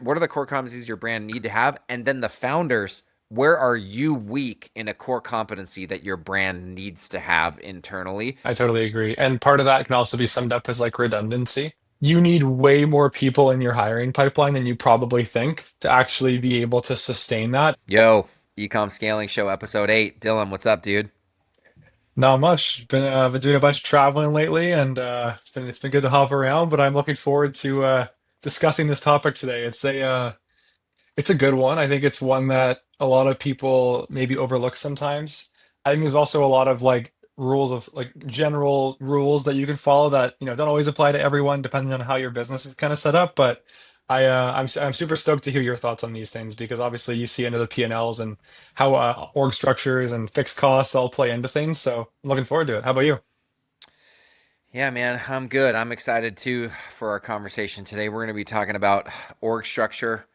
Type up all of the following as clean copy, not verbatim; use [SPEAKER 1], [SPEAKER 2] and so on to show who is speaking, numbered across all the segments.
[SPEAKER 1] what are the core competencies your brand need to have? And then the founders, where are you weak in a core competency that your brand needs to have internally?
[SPEAKER 2] I totally agree. And part of that can also be summed up as like redundancy. You need way more people in your hiring pipeline than you probably think to actually be able to sustain that.
[SPEAKER 1] Yo, Ecom Scaling Show, episode 8. Dylan, what's up, dude?
[SPEAKER 2] Not much. Been doing a bunch of traveling lately, and it's been good to hop around. But I'm looking forward to discussing this topic today. It's a good one. I think it's one that a lot of people maybe overlook sometimes. I think there's also a lot of like rules of like general rules that you can follow that, don't always apply to everyone depending on how your business is kind of set up. But I'm super stoked to hear your thoughts on these things because obviously you see into the P&Ls and how org structures and fixed costs all play into things. So I'm looking forward to it. How about you?
[SPEAKER 1] Yeah, man, I'm good. I'm excited too for our conversation today. We're going to be talking about org structure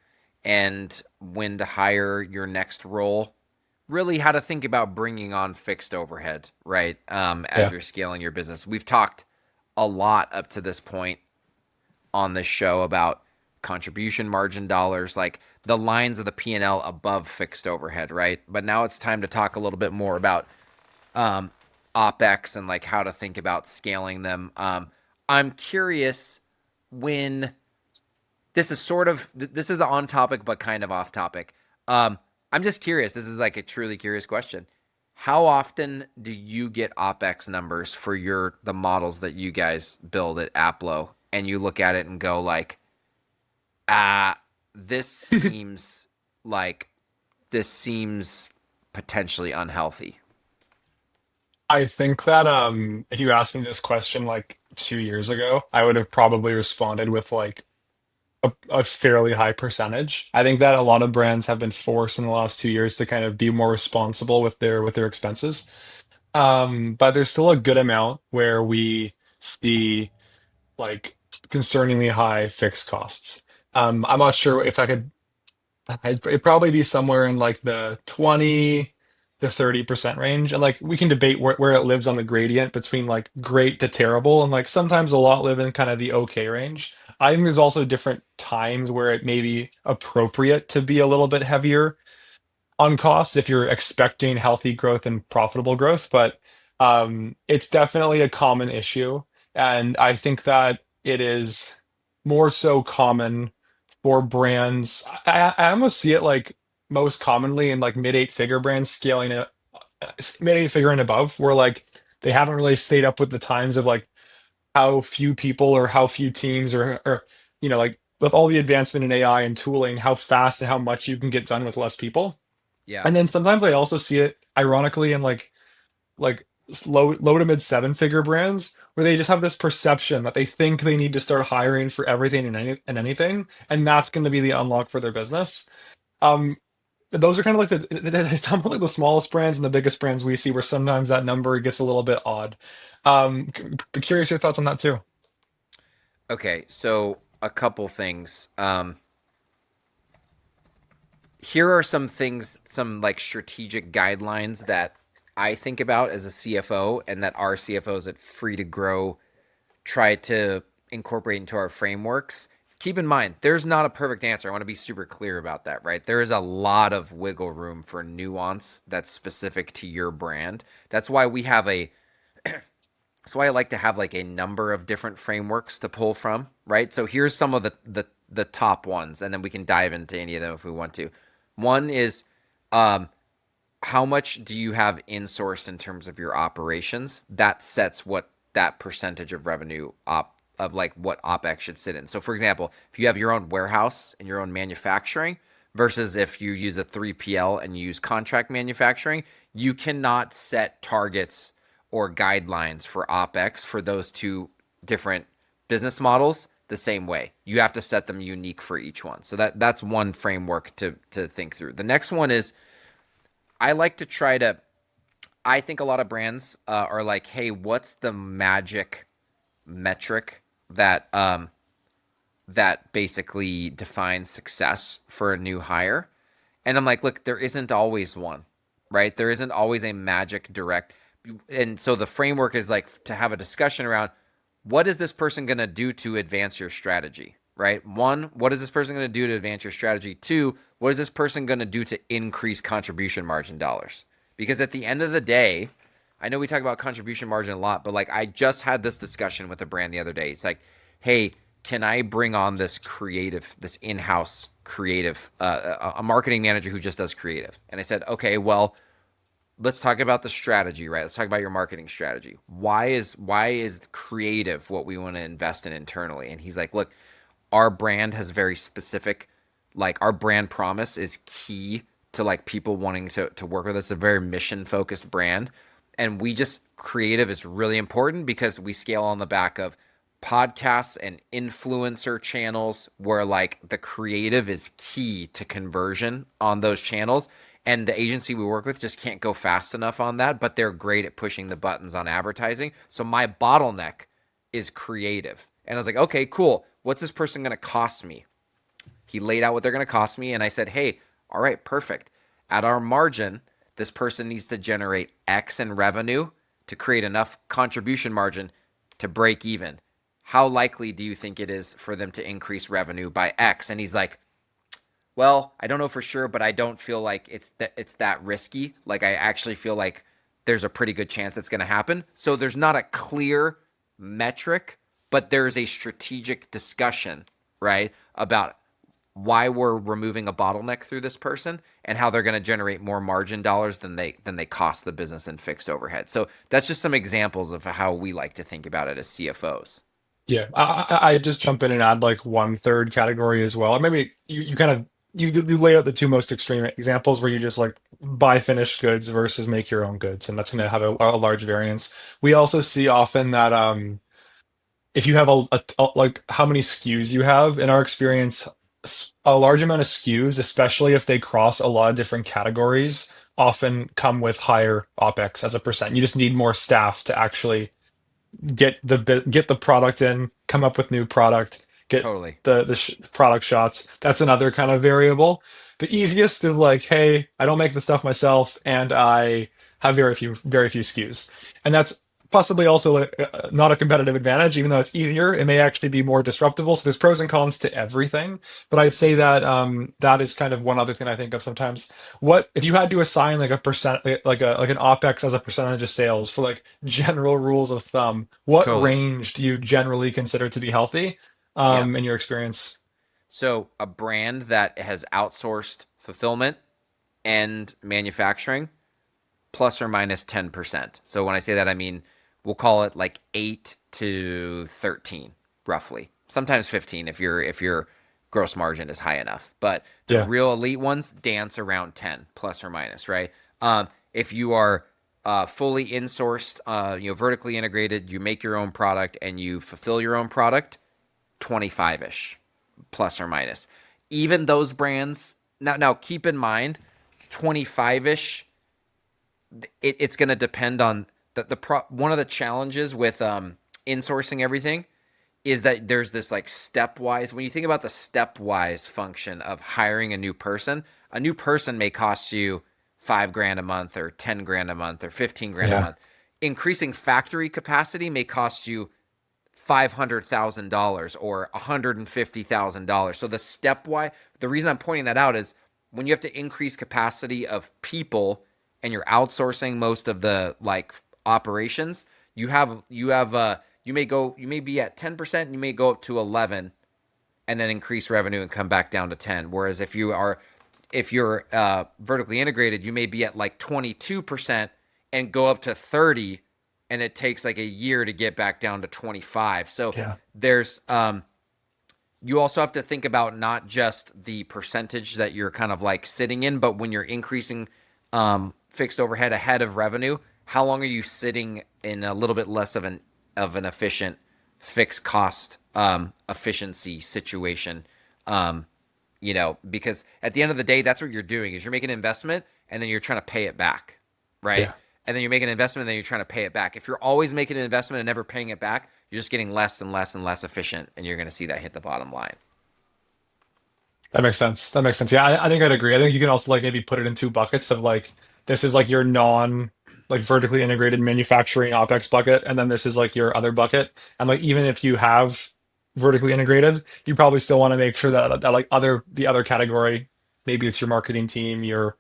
[SPEAKER 1] and when to hire your next role. Really, how to think about bringing on fixed overhead, right? As
[SPEAKER 2] Yeah.
[SPEAKER 1] you're scaling your business. We've talked a lot up to this point on this show about contribution margin dollars, like the lines of the P&L above fixed overhead, right? But now it's time to talk a little bit more about um, OPEX and like how to think about scaling them. I'm curious when this is on topic but kind of off topic. I'm just curious. This is like a truly curious question. How often do you get OPEX numbers for the models that you guys build at Aplo, and you look at it and go like, ah, this seems like this seems potentially unhealthy.
[SPEAKER 2] I think that if you asked me this question like 2 years ago, I would have probably responded with like a fairly high percentage. I think that a lot of brands have been forced in the last 2 years to kind of be more responsible with their expenses. But there's still a good amount where we see like concerningly high fixed costs. I'm not sure if I could. It'd probably be somewhere in like the 20 to 30% range. And like we can debate where it lives on the gradient between like great to terrible. And like sometimes a lot live in kind of the okay range. I think there's also different times where it may be appropriate to be a little bit heavier on costs if you're expecting healthy growth and profitable growth. But it's definitely a common issue. And I think that it is more so common for brands. I almost see it like most commonly in like mid eight figure brands scaling it mid eight figure and above, where like they haven't really stayed up with the times of like how few people or how few teams or like with all the advancement in AI and tooling, how fast and how much you can get done with less people.
[SPEAKER 1] Yeah.
[SPEAKER 2] And then sometimes I also see it ironically in like low to mid seven figure brands where they just have this perception that they think they need to start hiring for everything and anything, and that's going to be the unlock for their business. Um, those are kind of like it's almost like the smallest brands and the biggest brands we see where sometimes that number gets a little bit odd. Curious your thoughts on that too.
[SPEAKER 1] Okay, so a couple things. Here are some things, some like strategic guidelines that I think about as a CFO and that our CFOs at Free to Grow try to incorporate into our frameworks. Keep in mind, there's not a perfect answer. I want to be super clear about that, right? There is a lot of wiggle room for nuance that's specific to your brand. That's why we have a that's why I like to have like a number of different frameworks to pull from, right? So here's some of the top ones, and then we can dive into any of them if we want to. One is um, how much do you have insourced in terms of your operations? That sets what that percentage of revenue of like what OPEX should sit in. So for example, if you have your own warehouse and your own manufacturing versus if you use a 3PL and you use contract manufacturing, you cannot set targets or guidelines for OPEX for those two different business models the same way. You have to set them unique for each one. So that's one framework to think through. The next one is I like to try to I think a lot of brands are like, "Hey, what's the magic metric that that basically defines success for a new hire?" And I'm like, "Look, there isn't always one, right? There isn't always a magic direct." And so the framework is like to have a discussion around what is this person going to do to advance your strategy, right? One, what is this person going to do to advance your strategy? Two, what is this person going to do to increase contribution margin dollars? Because at the end of the day, I know we talk about contribution margin a lot, but like I just had this discussion with a brand the other day. It's like, hey, can I bring on this creative, this in-house creative, a marketing manager who just does creative? And I said, okay, well, let's talk about the strategy, right? Let's talk about your marketing strategy. Why is creative what we want to invest in internally? And he's like, look, our brand has very specific, like our brand promise is key to like people wanting to work with us. It's a very mission focused brand. And we just creative is really important because we scale on the back of podcasts and influencer channels where like the creative is key to conversion on those channels. And the agency we work with just can't go fast enough on that, but they're great at pushing the buttons on advertising. So my bottleneck is creative. And I was like, okay, cool. What's this person going to cost me? He laid out what they're going to cost me. And I said, hey, all right, perfect. At our margin, this person needs to generate X in revenue to create enough contribution margin to break even. How likely do you think it is for them to increase revenue by X? And he's like, well, I don't know for sure, but I don't feel like it's that risky. Like I actually feel like there's a pretty good chance it's going to happen. So there's not a clear metric, but there's a strategic discussion, right, about why we're removing a bottleneck through this person and how they're going to generate more margin dollars than they cost the business in fixed overhead. So that's just some examples of how we like to think about it as CFOs.
[SPEAKER 2] Yeah, I just jump in and add like one third category as well. Or maybe you kind of you lay out the two most extreme examples where you just like buy finished goods versus make your own goods, and that's going to have a large variance. We also see often that if you have like how many SKUs you have, in our experience, a large amount of SKUs, especially if they cross a lot of different categories, often come with higher OPEX as a percent. You just need more staff to actually get the product in, come up with new product, get
[SPEAKER 1] Totally.
[SPEAKER 2] the product shots. That's another kind of variable. The easiest is like, hey, I don't make the stuff myself, and I have very few SKUs, and that's possibly also not a competitive advantage. Even though it's easier, it may actually be more disruptible. So there's pros and cons to everything. But I'd say that that is kind of one other thing I think of sometimes. What if you had to assign like a percent, like an OPEX as a percentage of sales for like general rules of thumb? What
[SPEAKER 1] Totally.
[SPEAKER 2] range do you generally consider to be healthy,
[SPEAKER 1] Yeah.
[SPEAKER 2] in your experience?
[SPEAKER 1] So a brand that has outsourced fulfillment and manufacturing plus or minus 10%. So when I say that, I mean, we'll call it like 8 to 13, roughly. Sometimes 15 if your gross margin is high enough. But the
[SPEAKER 2] Yeah.
[SPEAKER 1] real elite ones dance around 10 plus or minus, right? If you are fully insourced, vertically integrated, you make your own product and you fulfill your own product, 25ish plus or minus. Even those brands, now keep in mind, it's 25ish. It's going to depend on one of the challenges with insourcing everything is that there's this like stepwise, when you think about the stepwise function of hiring a new person may cost you 5 grand a month or 10 grand a month or 15 grand a
[SPEAKER 2] Yeah.
[SPEAKER 1] month. Increasing factory capacity may cost you $500,000 or $150,000. So the stepwise, the reason I'm pointing that out is when you have to increase capacity of people and you're outsourcing most of the like operations, you may be at 10% and you may go up to 11 and then increase revenue and come back down to 10. Whereas if you're vertically integrated, you may be at like 22% and go up to 30, and it takes like a year to get back down to 25. So
[SPEAKER 2] Yeah.
[SPEAKER 1] there's you also have to think about not just the percentage that you're kind of like sitting in, but when you're increasing fixed overhead ahead of revenue, how long are you sitting in a little bit less of an efficient fixed cost efficiency situation? Because at the end of the day, that's what you're doing is you're making an investment and then you're trying to pay it back, right?
[SPEAKER 2] Yeah.
[SPEAKER 1] And then you're making an investment and then you're trying to pay it back. If you're always making an investment and never paying it back, you're just getting less and less and less efficient, and you're going to see that hit the bottom line.
[SPEAKER 2] That makes sense. That makes sense. Yeah, I think I'd agree. I think you can also like maybe put it in two buckets of like this is like your non like vertically integrated manufacturing OPEX bucket, and then this is like your other bucket. And like even if you have vertically integrated, you probably still want to make sure that like the other category, maybe it's your marketing team, your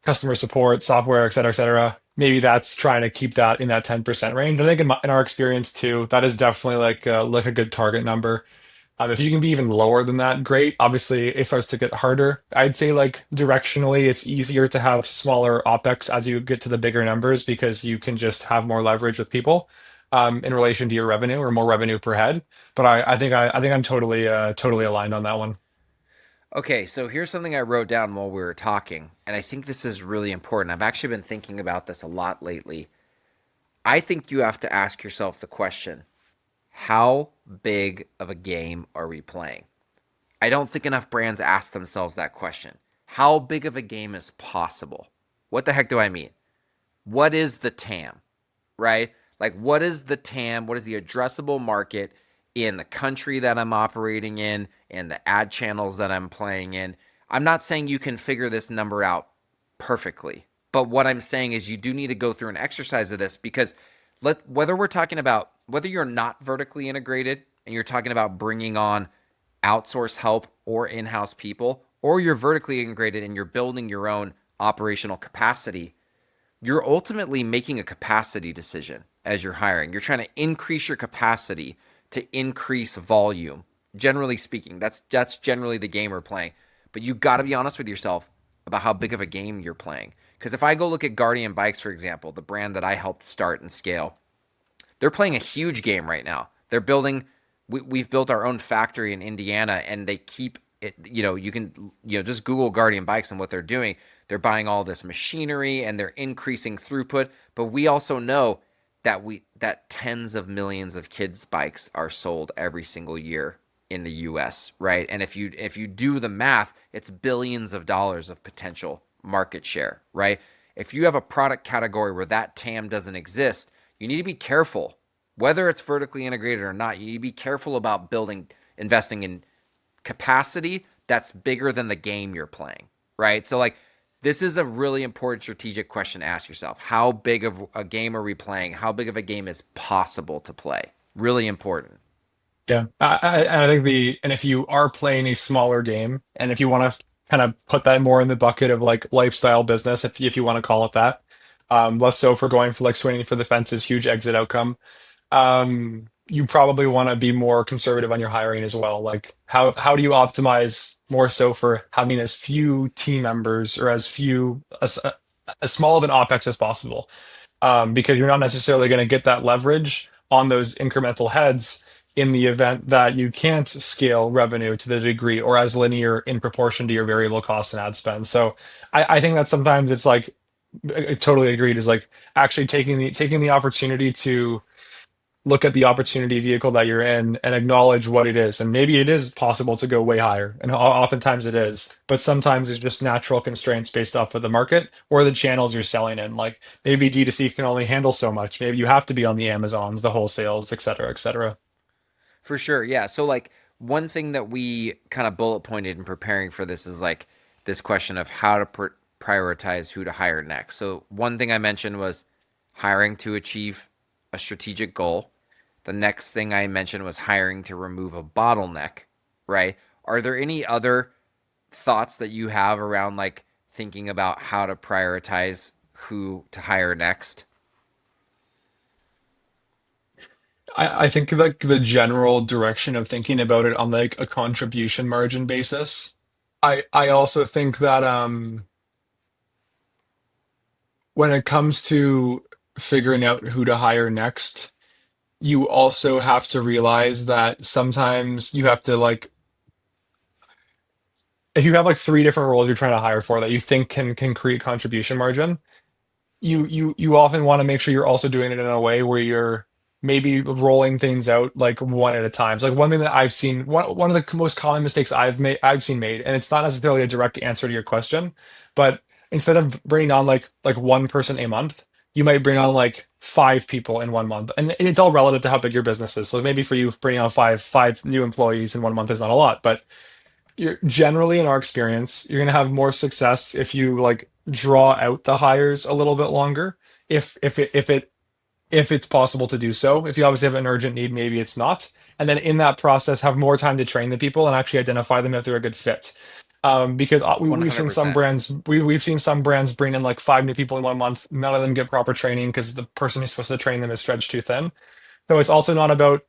[SPEAKER 2] customer support, software, et cetera. Maybe that's trying to keep that in that 10% range. I think in our experience too, that is definitely like a good target number. If you can be even lower than that, great. Obviously, it starts to get harder. I'd say like directionally, it's easier to have smaller OPEX as you get to the bigger numbers because you can just have more leverage with people in relation to your revenue or more revenue per head. But I think I'm totally aligned on that one.
[SPEAKER 1] Okay, so here's something I wrote down while we were talking, and I think this is really important. I've actually been thinking about this a lot lately. I think you have to ask yourself the question, how big of a game are we playing? I don't think enough brands ask themselves that question. How big of a game is possible? What the heck do I mean? What is the TAM, right? Like, what is the TAM? What is the addressable market in the country that I'm operating in and the ad channels that I'm playing in? I'm not saying you can figure this number out perfectly, but what I'm saying is you do need to go through an exercise of this because whether we're talking about whether you're not vertically integrated and you're talking about bringing on outsource help or in-house people, or you're vertically integrated and you're building your own operational capacity, you're ultimately making a capacity decision as you're hiring. You're trying to increase your capacity to increase volume. Generally speaking, that's generally the game we're playing. But you got to be honest with yourself about how big of a game you're playing. Because if I go look at Guardian Bikes, for example, the brand that I helped start and scale, they're playing a huge game right now. They're building. We've built our own factory in Indiana, and they keep it. You can just Google Guardian Bikes and what they're doing. They're buying all this machinery and they're increasing throughput. But we also know that tens of millions of kids bikes are sold every single year in the US, right? And if you do the math, it's billions of dollars of potential market share, right? If you have a product category where that TAM doesn't exist, you need to be careful. Whether it's vertically integrated or not, you need to be careful about investing in capacity that's bigger than the game you're playing, right? So like this is a really important strategic question to ask yourself. How big of a game are we playing? How big of a game is possible to play? Really important.
[SPEAKER 2] Yeah, I think and if you are playing a smaller game, and if you want to kind of put that more in the bucket of like lifestyle business, if you want to call it that, less so for going for like swinging for the fences, huge exit outcome. You probably want to be more conservative on your hiring as well. Like how do you optimize more so for having as few team members or as small of an OPEX as possible? Because you're not necessarily going to get that leverage on those incremental heads in the event that you can't scale revenue to the degree or as linear in proportion to your variable costs and ad spend. So I think that sometimes it's like I totally agreed is like actually taking the opportunity to look at the opportunity vehicle that you're in and acknowledge what it is. And maybe it is possible to go way higher, and oftentimes it is. But sometimes it's just natural constraints based off of the market or the channels you're selling in. Like maybe D2C can only handle so much. Maybe you have to be on the Amazons, the wholesales, et cetera, et cetera.
[SPEAKER 1] For sure. Yeah. So like one thing that we kind of bullet pointed in preparing for this is like this question of how to prioritize who to hire next. So one thing I mentioned was hiring to achieve a strategic goal. The next thing I mentioned was hiring to remove a bottleneck, right? Are there any other thoughts that you have around like thinking about how to prioritize who to hire next?
[SPEAKER 2] I think like the general direction of thinking about it on like a contribution margin basis. I also think that when it comes to figuring out who to hire next, you also have to realize that sometimes you have to like if you have like three different roles you're trying to hire for that you think can create contribution margin, you often want to make sure you're also doing it in a way where you're maybe rolling things out like one at a time. So like one thing that I've seen, one of the most common mistakes I've seen made, and it's not necessarily a direct answer to your question, but instead of bringing on like one person a month, you might bring on like five people in 1 month, and it's all relative to how big your business is. So maybe for you, bringing on five new employees in 1 month is not a lot, but you're generally in our experience you're going to have more success if you like draw out the hires a little bit longer if it if it's possible to do so. If you obviously have an urgent need, maybe it's not. And then in that process, have more time to train the people and actually identify them if they're a good fit. Because we've seen some
[SPEAKER 1] 100%.
[SPEAKER 2] brands, we've seen some brands bring in like 5 new people in 1 month. None of them get proper training because the person who's supposed to train them is stretched too thin. So it's also not about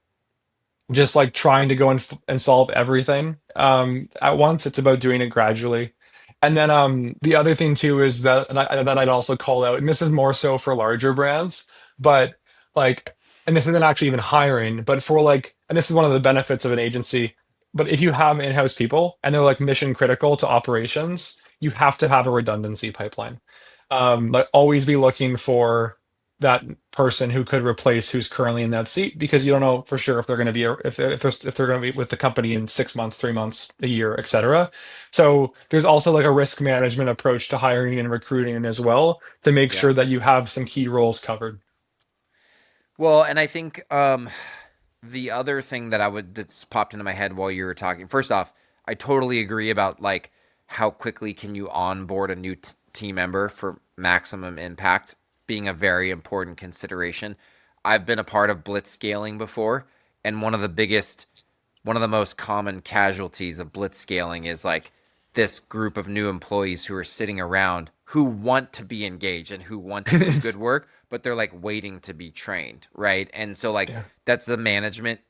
[SPEAKER 2] just like trying to go and solve everything at once. It's about doing it gradually. And then the other thing too is that that I'd also call out, and this is more so for larger brands, but like, and this isn't actually even hiring, but for like, and this is one of the benefits of an agency. But if you have in-house people and they're like mission critical to operations, you have to have a redundancy pipeline. Like always be looking for that person who could replace who's currently in that seat because you don't know for sure if they're going to be if they're going to be with the company in 6 months, 3 months, a year, etc. So there's also like a risk management approach to hiring and recruiting as well to make
[SPEAKER 1] Yeah.
[SPEAKER 2] sure that you have some key roles covered.
[SPEAKER 1] Well, and I think the other thing that that's popped into my head while you were talking. First off, I totally agree about like how quickly can you onboard a new team member for maximum impact being a very important consideration. I've been a part of blitz scaling before, and one of the most common casualties of blitz scaling is like this group of new employees who are sitting around who want to be engaged and who want to do good work, but they're like waiting to be trained, right? And so like
[SPEAKER 2] Yeah.
[SPEAKER 1] that's the management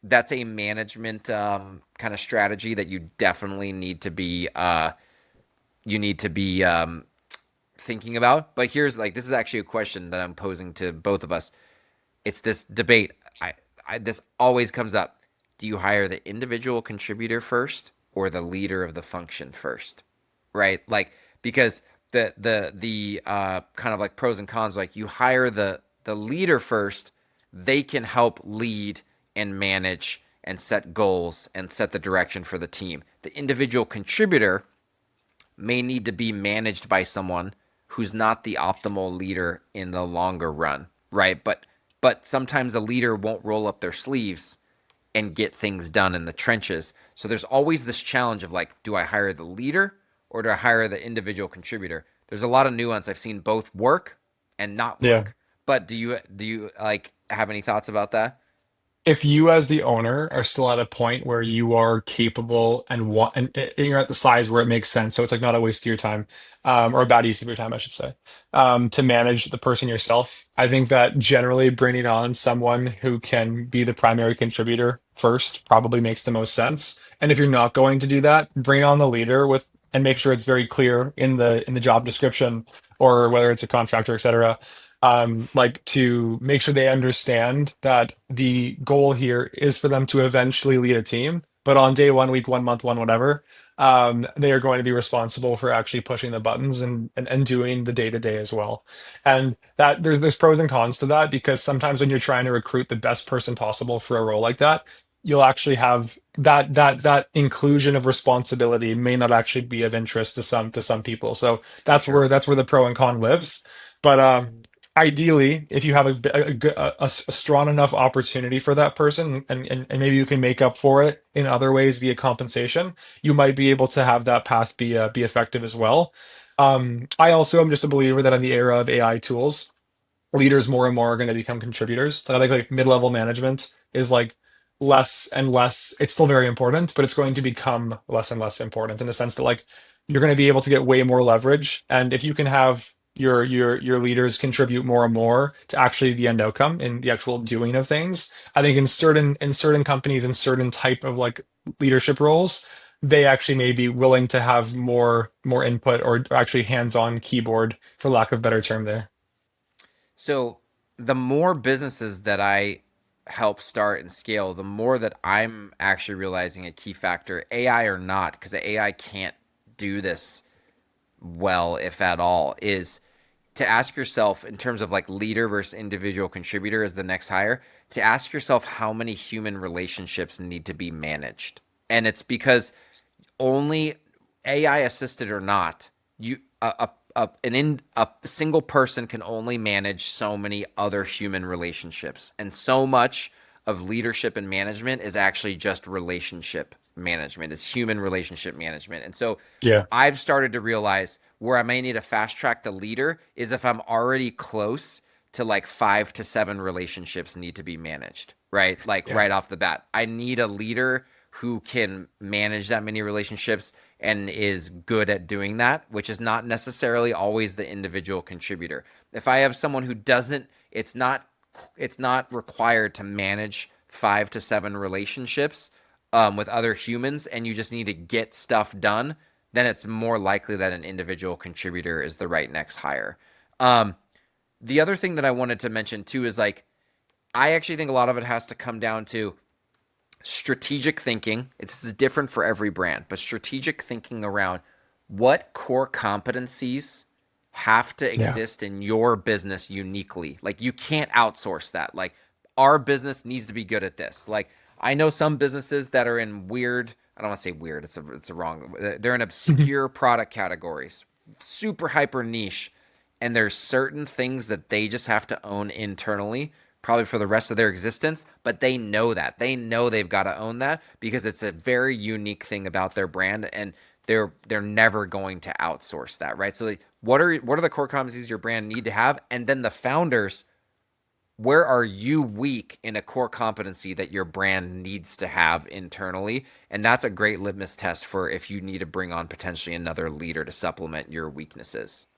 [SPEAKER 1] that's a management kind of strategy that you definitely need to be thinking about. But here's like this is actually a question that I'm posing to both of us. It's this debate. This always comes up. Do you hire the individual contributor first or the leader of the function first? Right? Like because the kind of like pros and cons. Like you hire the leader first, they can help lead and manage and set goals and set the direction for the team. The individual contributor may need to be managed by someone who's not the optimal leader in the longer run, right? But sometimes a leader won't roll up their sleeves and get things done in the trenches. So there's always this challenge of like, do I hire the leader or do I hire the individual contributor? There's a lot of nuance. I've seen both work and not
[SPEAKER 2] Yeah.
[SPEAKER 1] work. But do you like have any thoughts about that?
[SPEAKER 2] If you as the owner are still at a point where you are capable and want and you're at the size where it makes sense, so it's like not a waste of your time, or a bad use of your time, I should say, to manage the person yourself, I think that generally bringing on someone who can be the primary contributor first probably makes the most sense. And if you're not going to do that, bring on the leader with and make sure it's very clear in the job description or whether it's a contractor, et cetera, like to make sure they understand that the goal here is for them to eventually lead a team. But on day one, week one, month one, whatever, they are going to be responsible for actually pushing the buttons and doing the day to day as well. And that there's pros and cons to that because sometimes when you're trying to recruit the best person possible for a role like that, you'll actually have that inclusion of responsibility may not actually be of interest to some people. So
[SPEAKER 1] For sure.
[SPEAKER 2] that's where the pro and con lives. But ideally, if you have a strong enough opportunity for that person, and maybe you can make up for it in other ways via compensation, you might be able to have that path be effective as well. I also am just a believer that in the era of AI tools, leaders more and more are going to become contributors. So I think like mid-level management is like less and less. It's still very important, but it's going to become less and less important in the sense that like you're going to be able to get way more leverage, and if you can have your leaders contribute more and more to actually the end outcome in the actual doing of things, I think in certain companies in certain type of like leadership roles, they actually may be willing to have more input or actually hands-on keyboard, for lack of a better term there.
[SPEAKER 1] So the more businesses that I help start and scale, the more that I'm actually realizing a key factor, AI or not, because the AI can't do this well, if at all, is to ask yourself in terms of like leader versus individual contributor as the next hire, to ask yourself how many human relationships need to be managed. And it's because only AI assisted or not, you a single person can only manage so many other human relationships, and so much of leadership and management is actually just relationship management, is human relationship management. And so
[SPEAKER 2] Yeah.
[SPEAKER 1] I've started to realize where I may need to fast track the leader is if I'm already close to like 5 to 7 relationships need to be managed, right? Like
[SPEAKER 2] Yeah.
[SPEAKER 1] right off the bat. I need a leader who can manage that many relationships and is good at doing that, which is not necessarily always the individual contributor. If I have someone who doesn't, it's not required to manage 5 to 7 relationships with other humans, and you just need to get stuff done, then it's more likely that an individual contributor is the right next hire. Um, the other thing that I wanted to mention too is like I actually think a lot of it has to come down to strategic thinking. This is different for every brand, but strategic thinking around what core competencies have to
[SPEAKER 2] Yeah.
[SPEAKER 1] exist in your business uniquely. Like you can't outsource that. Like our business needs to be good at this. Like I know some businesses that are in weird, I don't want to say weird, it's a wrong. They're in obscure product categories, super hyper niche, and there's certain things that they just have to own internally probably for the rest of their existence, but they know that. They know they've got to own that because it's a very unique thing about their brand, and they're never going to outsource that, right? So like, what are the core competencies your brand need to have? And then the founders, where are you weak in a core competency that your brand needs to have internally? And that's a great litmus test for if you need to bring on potentially another leader to supplement your weaknesses.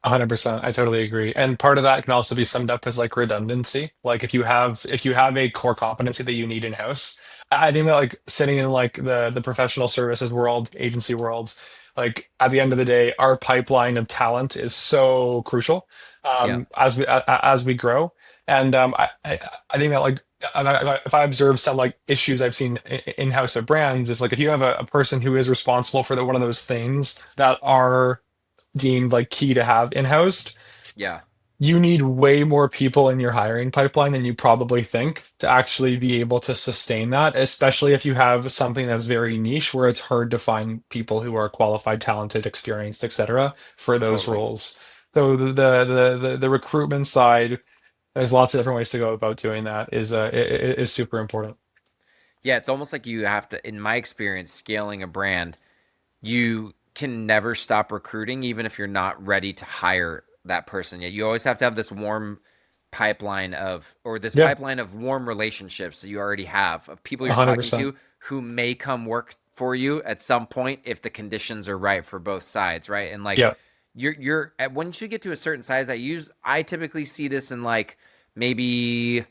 [SPEAKER 2] 100%. I totally agree. And part of that can also be summed up as like redundancy. Like if you have a core competency that you need in-house, I think that like sitting in like the professional services world, agency world, like at the end of the day, our pipeline of talent is so crucial
[SPEAKER 1] Yeah.
[SPEAKER 2] as we grow. And I think that like if I observe some like issues I've seen in-house of brands, it's like if you have a person who is responsible for one of those things that are deemed like key to have in-house,
[SPEAKER 1] Yeah.
[SPEAKER 2] you need way more people in your hiring pipeline than you probably think to actually be able to sustain that, especially if you have something that's very niche where it's hard to find people who are qualified, talented, experienced, etc. for those
[SPEAKER 1] Totally.
[SPEAKER 2] roles. So the recruitment side, there's lots of different ways to go about doing that is super important.
[SPEAKER 1] Yeah, it's almost like you have to, in my experience, scaling a brand, you can never stop recruiting, even if you're not ready to hire that person yet. You always have to have this warm pipeline of, or this
[SPEAKER 2] Yeah,
[SPEAKER 1] pipeline of warm relationships that you already have of people you're talking
[SPEAKER 2] 100%.
[SPEAKER 1] to who may come work for you at some point if the conditions are right for both sides, right? And like
[SPEAKER 2] Yeah.
[SPEAKER 1] you're at once you get to a certain size, I typically see this in like maybe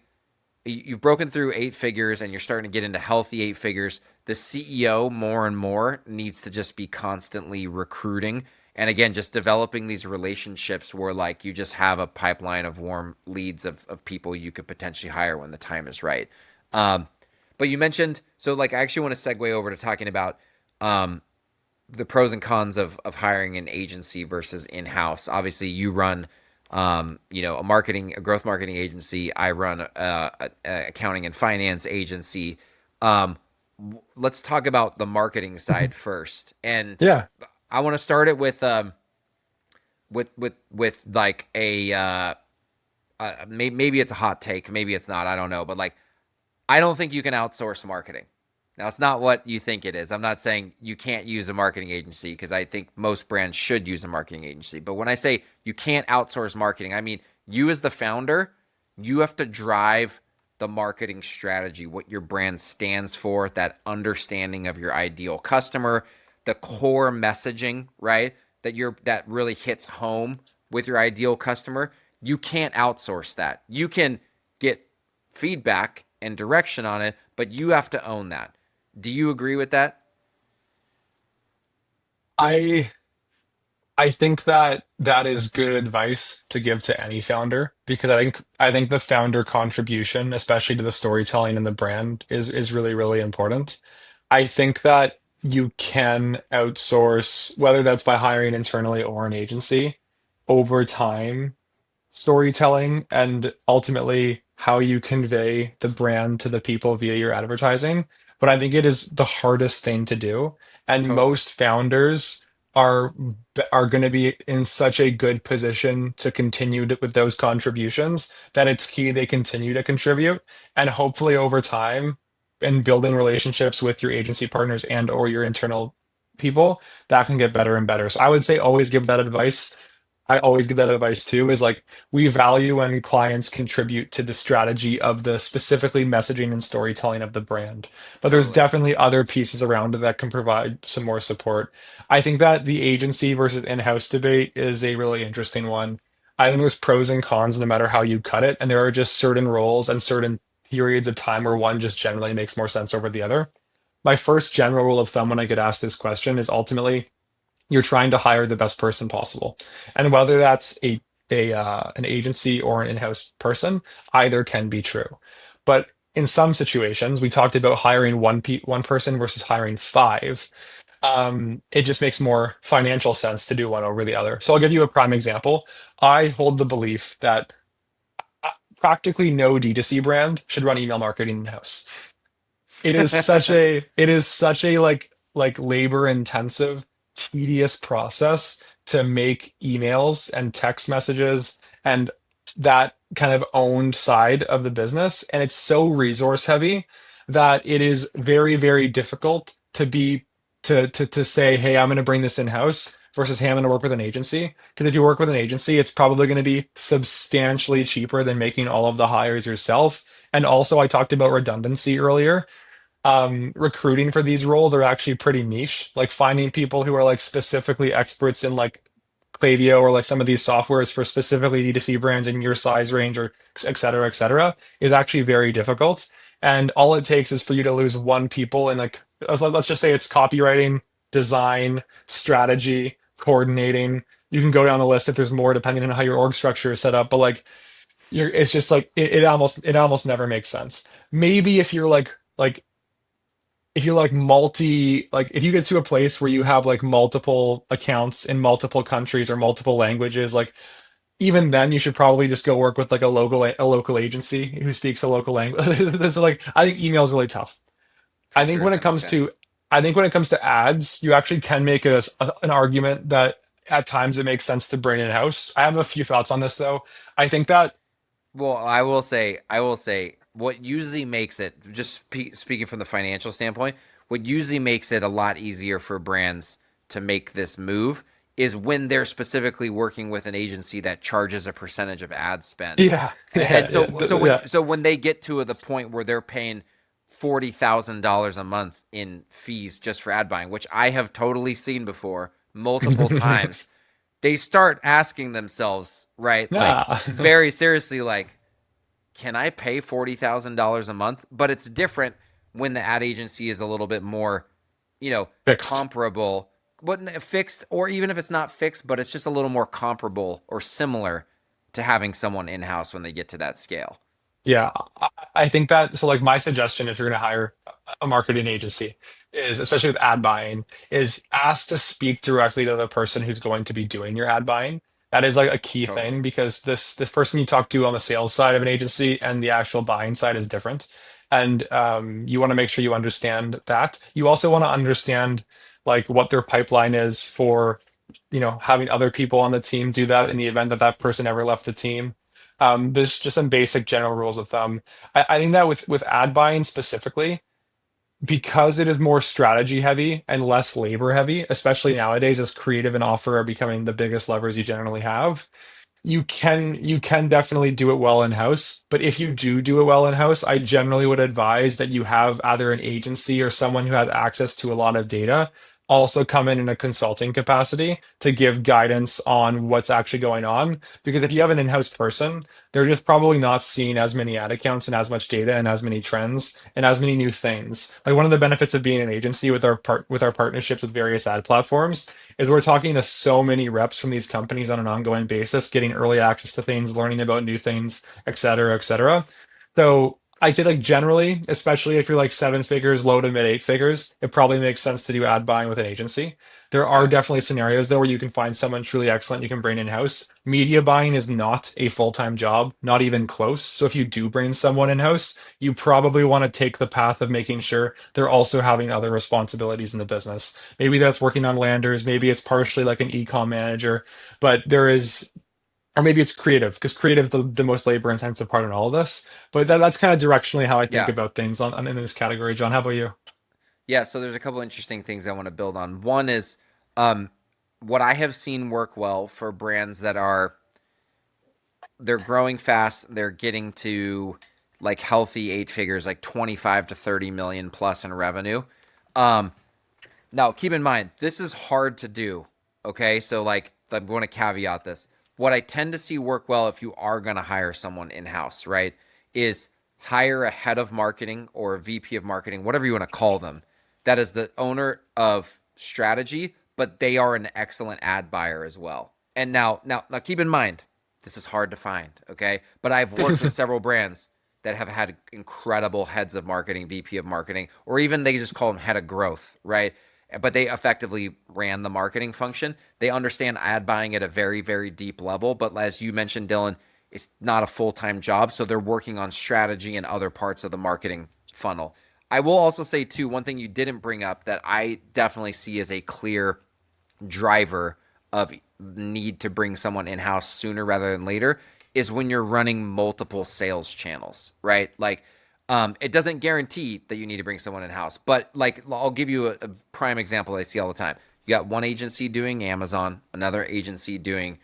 [SPEAKER 1] you've broken through 8 figures and you're starting to get into healthy 8 figures. The CEO more and more needs to just be constantly recruiting. And again, just developing these relationships where like you just have a pipeline of warm leads of people you could potentially hire when the time is right. Um, but you mentioned, so like I actually want to segue over to talking about um, the pros and cons of hiring an agency versus in-house. Obviously, you run a growth marketing agency. I run a accounting and finance agency. Um, let's talk about the marketing side first. And
[SPEAKER 2] Yeah.
[SPEAKER 1] I want to start it with like maybe it's a hot take, maybe it's not. I don't know, but like I don't think you can outsource marketing. Now, it's not what you think it is. I'm not saying you can't use a marketing agency because I think most brands should use a marketing agency. But when I say you can't outsource marketing, I mean you as the founder, you have to drive the marketing strategy, what your brand stands for, that understanding of your ideal customer, the core messaging, right? That really hits home with your ideal customer. You can't outsource that. You can get feedback and direction on it, but you have to own that. Do you agree with that?
[SPEAKER 2] I I think that that is good advice to give to any founder because I think the founder contribution, especially to the storytelling and the brand, is really, really important. I think that you can outsource, whether that's by hiring internally or an agency, over time storytelling and ultimately how you convey the brand to the people via your advertising. But I think it is the hardest thing to do. And
[SPEAKER 1] Totally.
[SPEAKER 2] most founders are are going to be in such a good position to continue with those contributions that it's key they continue to contribute. And hopefully over time, and building relationships with your agency partners and or your internal people, that can get better and better. So I would say always give that advice. I always give that advice too, is like we value when clients contribute to the strategy of the specifically messaging and storytelling of the brand. But there's
[SPEAKER 1] Totally.
[SPEAKER 2] definitely other pieces around it that can provide some more support. I think that the agency versus in-house debate is a really interesting one. I think there's pros and cons no matter how you cut it, and there are just certain roles and certain periods of time where one just generally makes more sense over the other. My first general rule of thumb when I get asked this question is ultimately you're trying to hire the best person possible. And whether that's an agency or an in-house person, either can be true. But in some situations, we talked about hiring one person versus hiring five. It just makes more financial sense to do one over the other. So I'll give you a prime example. I hold the belief that practically no D2C brand should run email marketing in-house. It is such a like labor intensive, tedious process to make emails and text messages and that kind of owned side of the business. And it's so resource heavy that it is very, very difficult to say, hey, I'm gonna bring this in-house versus hey, I'm gonna work with an agency. Because if you work with an agency, it's probably gonna be substantially cheaper than making all of the hires yourself. And also I talked about redundancy earlier. Recruiting for these roles are actually pretty niche. Like finding people who are like specifically experts in like Klaviyo or like some of these softwares for specifically D2C brands in your size range or et cetera, is actually very difficult. And all it takes is for you to lose one people in like, let's just say it's copywriting, design, strategy, coordinating. You can go down the list if there's more depending on how your org structure is set up. But like it's just like it almost never makes sense. Maybe if you're like if you like multi like if you get to a place where you have like multiple accounts in multiple countries or multiple languages, like even then you should probably just go work with like a local agency who speaks a local language. This is like I think email is really tough.
[SPEAKER 1] For
[SPEAKER 2] I think
[SPEAKER 1] sure.
[SPEAKER 2] when it
[SPEAKER 1] That makes
[SPEAKER 2] comes
[SPEAKER 1] sense.
[SPEAKER 2] to I think when it comes to ads, you actually can make an argument that at times it makes sense to bring in-house. I have a few thoughts on this though. I think that
[SPEAKER 1] Well, I will say, what usually makes it, just speaking from the financial standpoint, what usually makes it a lot easier for brands to make this move is when they're specifically working with an agency that charges a percentage of ad spend.
[SPEAKER 2] yeah,
[SPEAKER 1] And
[SPEAKER 2] yeah, yeah, yeah.
[SPEAKER 1] so when they get to the point where they're paying $40,000 a month in fees just for ad buying, which I have totally seen before multiple times, they start asking themselves, right, like
[SPEAKER 2] Yeah.
[SPEAKER 1] very seriously, like, can I pay $40,000 a month? But it's different when the ad agency is a little bit more,
[SPEAKER 2] Fixed.
[SPEAKER 1] comparable, but fixed, or even if it's not fixed, but it's just a little more comparable or similar to having someone in house when they get to that scale.
[SPEAKER 2] Yeah, I think that so like my suggestion if you're going to hire a marketing agency is especially with ad buying is ask to speak directly to the person who's going to be doing your ad buying. That is like a key
[SPEAKER 1] Totally.
[SPEAKER 2] thing because this person you talk to on the sales side of an agency and the actual buying side is different. And you want to make sure you understand that. You also want to understand like what their pipeline is for, having other people on the team do that in the event that that person ever left the team. There's just some basic general rules of thumb. I think that with ad buying specifically, because it is more strategy heavy and less labor heavy, especially nowadays as creative and offer are becoming the biggest levers you generally have, you can definitely do it well in house, but if you do it well in house, I generally would advise that you have either an agency or someone who has access to a lot of data also come in a consulting capacity to give guidance on what's actually going on. Because if you have an in-house person, they're just probably not seeing as many ad accounts and as much data and as many trends and as many new things. Like one of the benefits of being an agency with our partnerships with various ad platforms is we're talking to so many reps from these companies on an ongoing basis, getting early access to things, learning about new things, et cetera, et cetera. So I'd say like generally, especially if you're like seven figures, low to mid eight figures, it probably makes sense to do ad buying with an agency. There are
[SPEAKER 1] Yeah.
[SPEAKER 2] definitely scenarios though where you can find someone truly excellent you can bring in-house. Media buying is not a full-time job, not even close. So if you do bring someone in-house, you probably want to take the path of making sure they're also having other responsibilities in the business. Maybe that's working on landers, maybe it's partially like an e-com manager, but there is or maybe it's creative because creative is the most labor intensive part in all of this. But that's kind of directionally how I think
[SPEAKER 1] Yeah.
[SPEAKER 2] about things on in this category. John, how about you?
[SPEAKER 1] Yeah. So there's a couple interesting things I want to build on. One is, um, what I have seen work well for brands that are they're growing fast, they're getting to like healthy eight figures, like 25 to 30 million plus in revenue. Um, Now, keep in mind, this is hard to do. Okay. So, like, I'm going to caveat this. What I tend to see work well if you are going to hire someone in house, right, is hire a head of marketing or a VP of marketing, whatever you want to call them, that is the owner of strategy, but they are an excellent ad buyer as well. And now, keep in mind, this is hard to find. Okay. But I've worked with several brands that have had incredible heads of marketing, VP of marketing, or even they just call them head of growth, right? But they effectively ran the marketing function. They understand ad buying at a very, very deep level. But as you mentioned, Dylan, it's not a full time job. So they're working on strategy and other parts of the marketing funnel. I will also say, too, one thing you didn't bring up that I definitely see as a clear driver of need to bring someone in house sooner rather than later is when you're running multiple sales channels, right? Like, it doesn't guarantee that you need to bring someone in house, but like, I'll give you a prime example that I see all the time. You got one agency doing Amazon, another agency doing,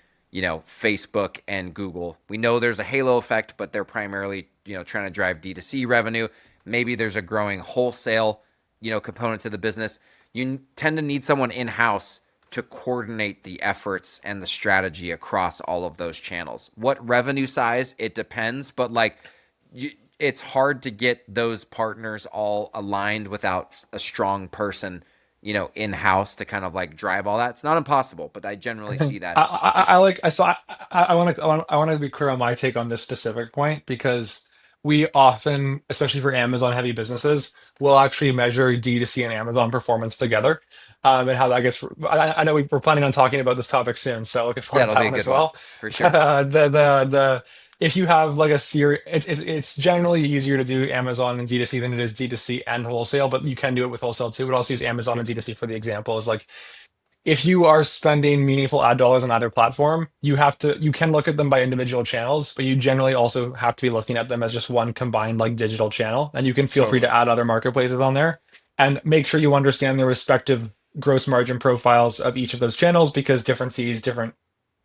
[SPEAKER 1] Facebook and Google. We know there's a halo effect, but they're primarily, trying to drive D2C revenue. Maybe there's a growing wholesale, component to the business. You tend to need someone in house to coordinate the efforts and the strategy across all of those channels. What revenue size, it depends, but like it's hard to get those partners all aligned without a strong person, in house to kind of like drive all that. It's not impossible, but I generally see that.
[SPEAKER 2] I like I so I want to I want to be clear on my take on this specific point because we often, especially for Amazon heavy businesses, will actually measure D2C and Amazon performance together, and how that gets. I know we're planning on talking about this topic soon, so looking
[SPEAKER 1] Yeah,
[SPEAKER 2] forward to
[SPEAKER 1] it'll
[SPEAKER 2] that
[SPEAKER 1] be a
[SPEAKER 2] one as
[SPEAKER 1] good one
[SPEAKER 2] well.
[SPEAKER 1] for
[SPEAKER 2] But
[SPEAKER 1] sure.
[SPEAKER 2] the if you have like a series, it's generally easier to do Amazon and D2C than it is D2C and wholesale, but you can do it with wholesale too. But I'll also use Amazon and D2C for the example. Is like if you are spending meaningful ad dollars on either platform, you can look at them by individual channels, but you generally also have to be looking at them as just one combined like digital channel. And you can feel free to
[SPEAKER 1] Totally.
[SPEAKER 2] add other marketplaces on there and make sure you understand the respective gross margin profiles of each of those channels because different fees, different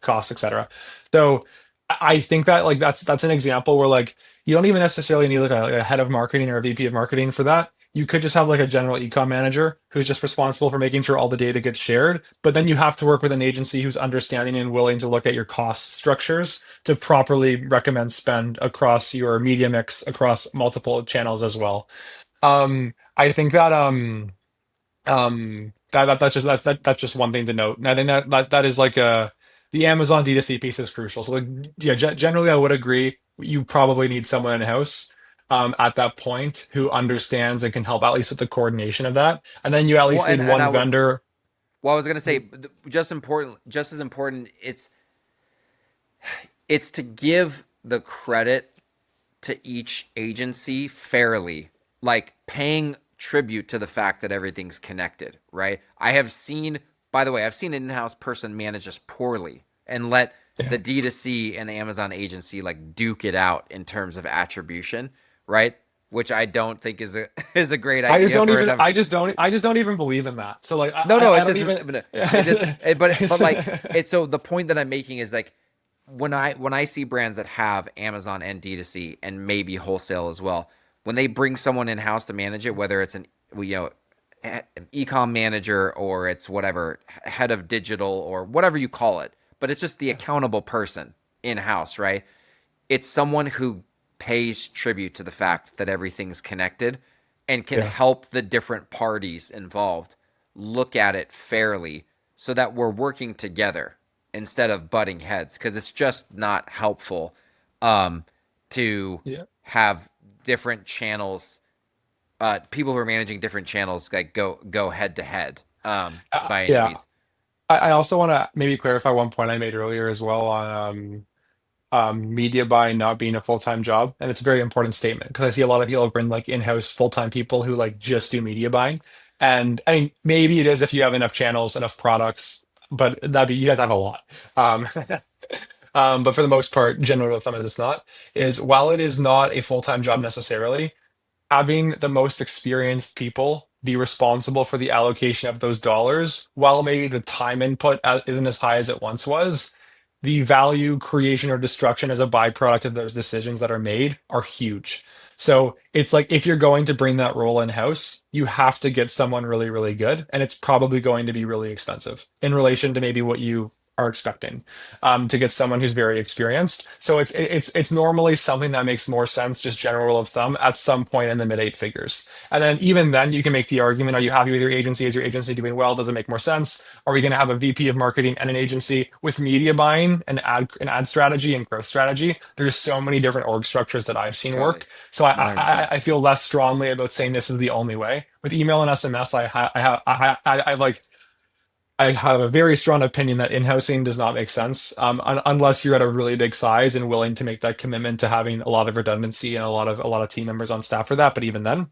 [SPEAKER 2] costs, etc. So I think that like that's an example where like you don't even necessarily need like a head of marketing or a VP of marketing for that. You could just have like a general e-com manager who's just responsible for making sure all the data gets shared. But then you have to work with an agency who's understanding and willing to look at your cost structures to properly recommend spend across your media mix across multiple channels as well. I think that that's just one thing to note. And I think that is like the Amazon D2C piece is crucial. So like yeah, generally I would agree. You probably need someone in house at that point who understands and can help at least with the coordination of that. And then you at
[SPEAKER 1] Well,
[SPEAKER 2] least need
[SPEAKER 1] and
[SPEAKER 2] one vendor.
[SPEAKER 1] I was gonna say, just as important, it's to give the credit to each agency fairly, like paying tribute to the fact that everything's connected, right? By the way, I've seen an in-house person manage this poorly and let
[SPEAKER 2] Yeah.
[SPEAKER 1] the D2C and the Amazon agency like duke it out in terms of attribution, right? Which I don't think is a is a great idea for enough.
[SPEAKER 2] I just don't even believe in that. So like
[SPEAKER 1] No, no,
[SPEAKER 2] I
[SPEAKER 1] it's
[SPEAKER 2] don't
[SPEAKER 1] just
[SPEAKER 2] even
[SPEAKER 1] it just but like it's so the point that I'm making is like when I see brands that have Amazon and D2C and maybe wholesale as well, when they bring someone in house to manage it, whether it's an e-com manager or it's whatever head of digital or whatever you call it, but it's just the accountable person in house, right? It's someone who pays tribute to the fact that everything's connected and can
[SPEAKER 2] yeah.
[SPEAKER 1] help the different parties involved look at it fairly so that we're working together instead of butting heads because it's just not helpful um, to
[SPEAKER 2] Yeah.
[SPEAKER 1] have different channels people who are managing different channels like go head to head by any
[SPEAKER 2] Yeah.
[SPEAKER 1] means.
[SPEAKER 2] I also want to maybe clarify one point I made earlier as well on media buying not being a full-time job. And it's a very important statement because I see a lot of people bring like in-house full-time people who like just do media buying. And I mean, maybe it is if you have enough channels, enough products, but you have to have a lot. Um, but for the most part, general rule of thumb is it's not, is while it is not a full-time job necessarily, having the most experienced people be responsible for the allocation of those dollars, while maybe the time input isn't as high as it once was, the value creation or destruction as a byproduct of those decisions that are made are huge. So it's like if you're going to bring that role in house, you have to get someone really, really good, and it's probably going to be really expensive in relation to maybe what you are expecting to get someone who's very experienced. So it's normally something that makes more sense, just general rule of thumb, at some point in the mid eight figures. And then even then, you can make the argument: Are you happy with your agency? Is your agency doing well? Does it make more sense? Are we going to have a VP of marketing and an agency with media buying and ad strategy and growth strategy? There's so many different org structures that I've seen
[SPEAKER 1] Totally.
[SPEAKER 2] work. So I
[SPEAKER 1] 100%.
[SPEAKER 2] I feel less strongly about saying this is the only way. With email and SMS, I have a very strong opinion that in-housing does not make sense unless you're at a really big size and willing to make that commitment to having a lot of redundancy and a lot of team members on staff for that. But even then,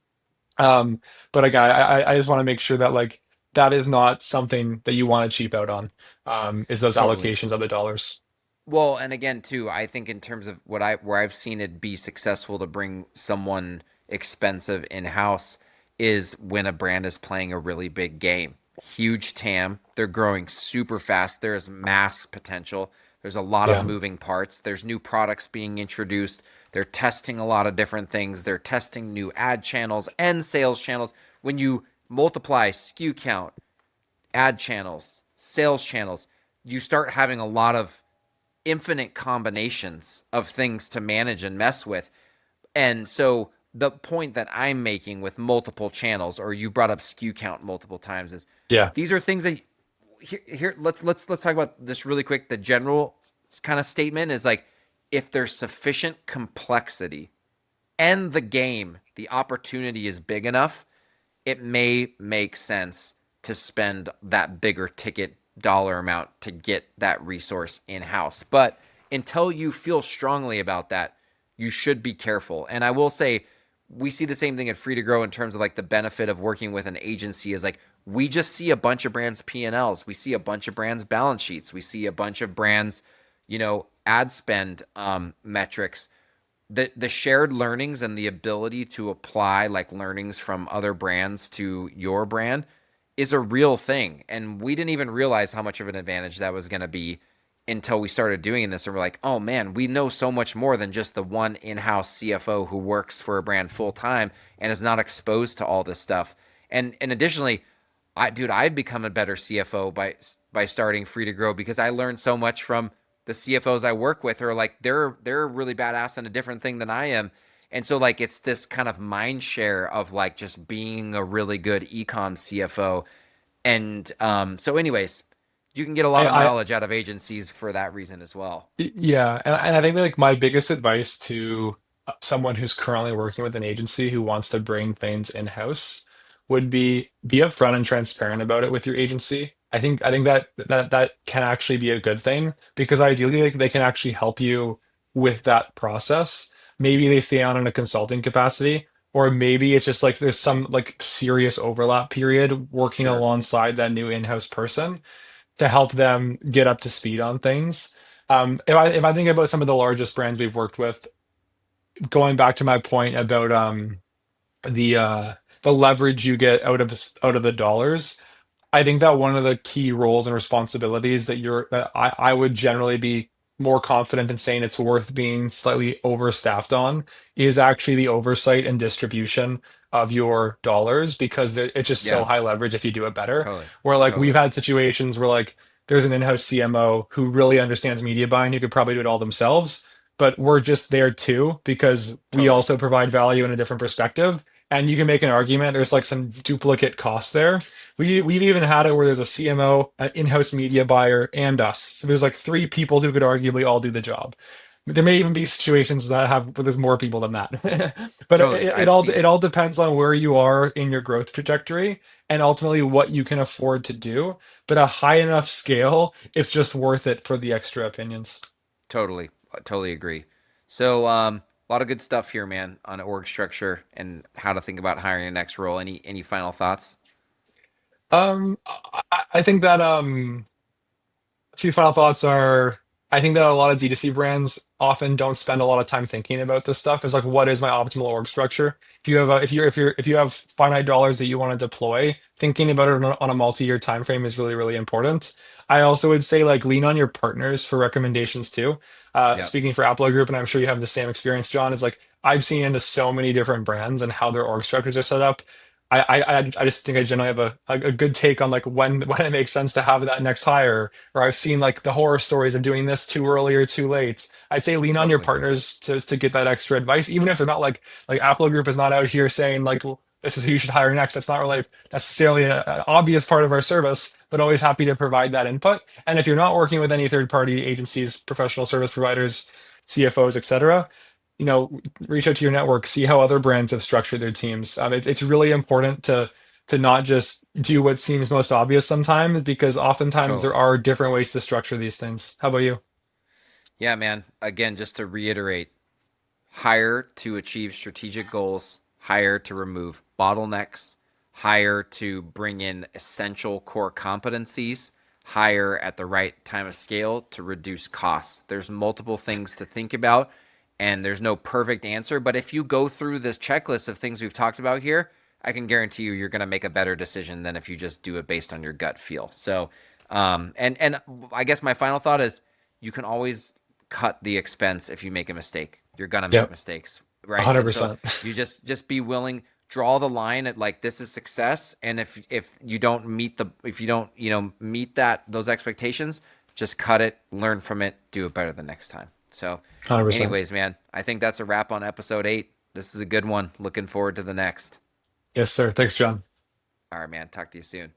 [SPEAKER 2] um, but again, I just want to make sure that like that is not something that you want to cheap out on. Is those
[SPEAKER 1] Totally.
[SPEAKER 2] allocations of the dollars?
[SPEAKER 1] Well, and again, too, I think in terms of where I've seen it be successful to bring someone expensive in house is when a brand is playing a really big game. Huge TAM, they're growing super fast. There's mass potential. There's a lot of
[SPEAKER 2] Yeah.
[SPEAKER 1] moving parts. There's new products being introduced. They're testing a lot of different things. They're testing new ad channels and sales channels. When you multiply SKU count, ad channels, sales channels, you start having a lot of infinite combinations of things to manage and mess with. And so the point that I'm making with multiple channels, or you brought up SKU count multiple times, is
[SPEAKER 2] Yeah.
[SPEAKER 1] these are things that here let's talk about this really quick. The general kind of statement is like if there's sufficient complexity and the game, the opportunity is big enough, it may make sense to spend that bigger ticket dollar amount to get that resource in house. But until you feel strongly about that, you should be careful. And I will say, we see the same thing at Free to Grow in terms of like the benefit of working with an agency is like we just see a bunch of brands P&Ls, we see a bunch of brands balance sheets, we see a bunch of brands, ad spend metrics. The shared learnings and the ability to apply like learnings from other brands to your brand is a real thing. And we didn't even realize how much of an advantage that was going to be until we started doing this. And we're like, oh man, we know so much more than just the one in-house CFO who works for a brand full time and is not exposed to all this stuff. And additionally, I've become a better CFO by starting Free to Grow because I learned so much from the CFOs I work with are like they're really badass in a different thing than I am. And so like it's this kind of mind share of like just being a really good ecom CFO. And so anyways, you can get a lot of
[SPEAKER 2] I
[SPEAKER 1] mileage out of agencies for that reason as well.
[SPEAKER 2] Yeah, and I think like my biggest advice to someone who's currently working with an agency who wants to bring things in-house would be upfront and transparent about it with your agency. I think that can actually be a good thing because ideally like, they can actually help you with that process. Maybe they stay on in a consulting capacity, or maybe it's just like there's some like serious overlap period working
[SPEAKER 1] Sure.
[SPEAKER 2] alongside that new in-house person to help them get up to speed on things. If I think about some of the largest brands we've worked with, going back to my point about the uh, the leverage you get out of the dollars, I think that one of the key roles and responsibilities that I would generally be more confident in saying it's worth being slightly overstaffed on is actually the oversight and distribution of your dollars because it's just so
[SPEAKER 1] Yeah,
[SPEAKER 2] high leverage if you do it better.
[SPEAKER 1] totally.
[SPEAKER 2] Where like we've
[SPEAKER 1] Totally.
[SPEAKER 2] had situations where like there's an in-house CMO who really understands media buying who could probably do it all themselves, but we're just there too because we
[SPEAKER 1] Totally.
[SPEAKER 2] also provide value in a different perspective. And you can make an argument there's like some duplicate costs there. We've even had it where there's a CMO, an in-house media buyer, and us. So there's like three people who could arguably all do the job. There may even be situations that have where there's more people than that. But
[SPEAKER 1] Totally.
[SPEAKER 2] it
[SPEAKER 1] I've
[SPEAKER 2] all
[SPEAKER 1] seen
[SPEAKER 2] it
[SPEAKER 1] it.
[SPEAKER 2] all depends on where you are in your growth trajectory and ultimately what you can afford to do. But a high enough scale, it's just worth it for the extra opinions.
[SPEAKER 1] Totally. Totally agree. So a lot of good stuff here, man, on org structure and how to think about hiring your next role. Any final thoughts?
[SPEAKER 2] I think that a few final thoughts are. I think that a lot of D2C brands often don't spend a lot of time thinking about this stuff. Is like, what is my optimal org structure? If you have if you have finite dollars that you want to deploy, thinking about it on a multi-year time frame is really, really important. I also would say like lean on your partners for recommendations too.
[SPEAKER 1] Yep,
[SPEAKER 2] Speaking for Aplo Group, and I'm sure you have the same experience, John, is like I've seen into so many different brands and how their org structures are set up. I just think I generally have a good take on like when it makes sense to have that next hire, or I've seen like the horror stories of doing this too early or too late. I'd say lean on your
[SPEAKER 1] totally.
[SPEAKER 2] partners to get that extra advice, even if they're not like Apple Group is not out here saying like, well, this is who you should hire next. That's not really necessarily an obvious part of our service, but always happy to provide that input. And if you're not working with any third party agencies, professional service providers, CFOs, etc., reach out to your network, see how other brands have structured their teams. It's really important to not just do what seems most obvious sometimes, because oftentimes there
[SPEAKER 1] Totally.
[SPEAKER 2] are different ways to structure these things. How about you?
[SPEAKER 1] Yeah, man. Again, just to reiterate, hire to achieve strategic goals, hire to remove bottlenecks, hire to bring in essential core competencies, hire at the right time of scale to reduce costs. There's multiple things to think about, and there's no perfect answer. But if you go through this checklist of things we've talked about here, I can guarantee you're going to make a better decision than if you just do it based on your gut feel. So, and I guess my final thought is you can always cut the expense if you make a mistake. You're gonna make
[SPEAKER 2] Yep,
[SPEAKER 1] mistakes, right? And so
[SPEAKER 2] 100%.
[SPEAKER 1] you just be willing, draw the line at like this is success, and if you don't meet the if you don't meet that those expectations, just cut it, learn from it, do it better the next time. So,
[SPEAKER 2] 100%.
[SPEAKER 1] anyways, man, I think that's a wrap on episode 8. This is a good one. Looking forward to the next.
[SPEAKER 2] Yes, sir. Thanks, John.
[SPEAKER 1] All right, man. Talk to you soon.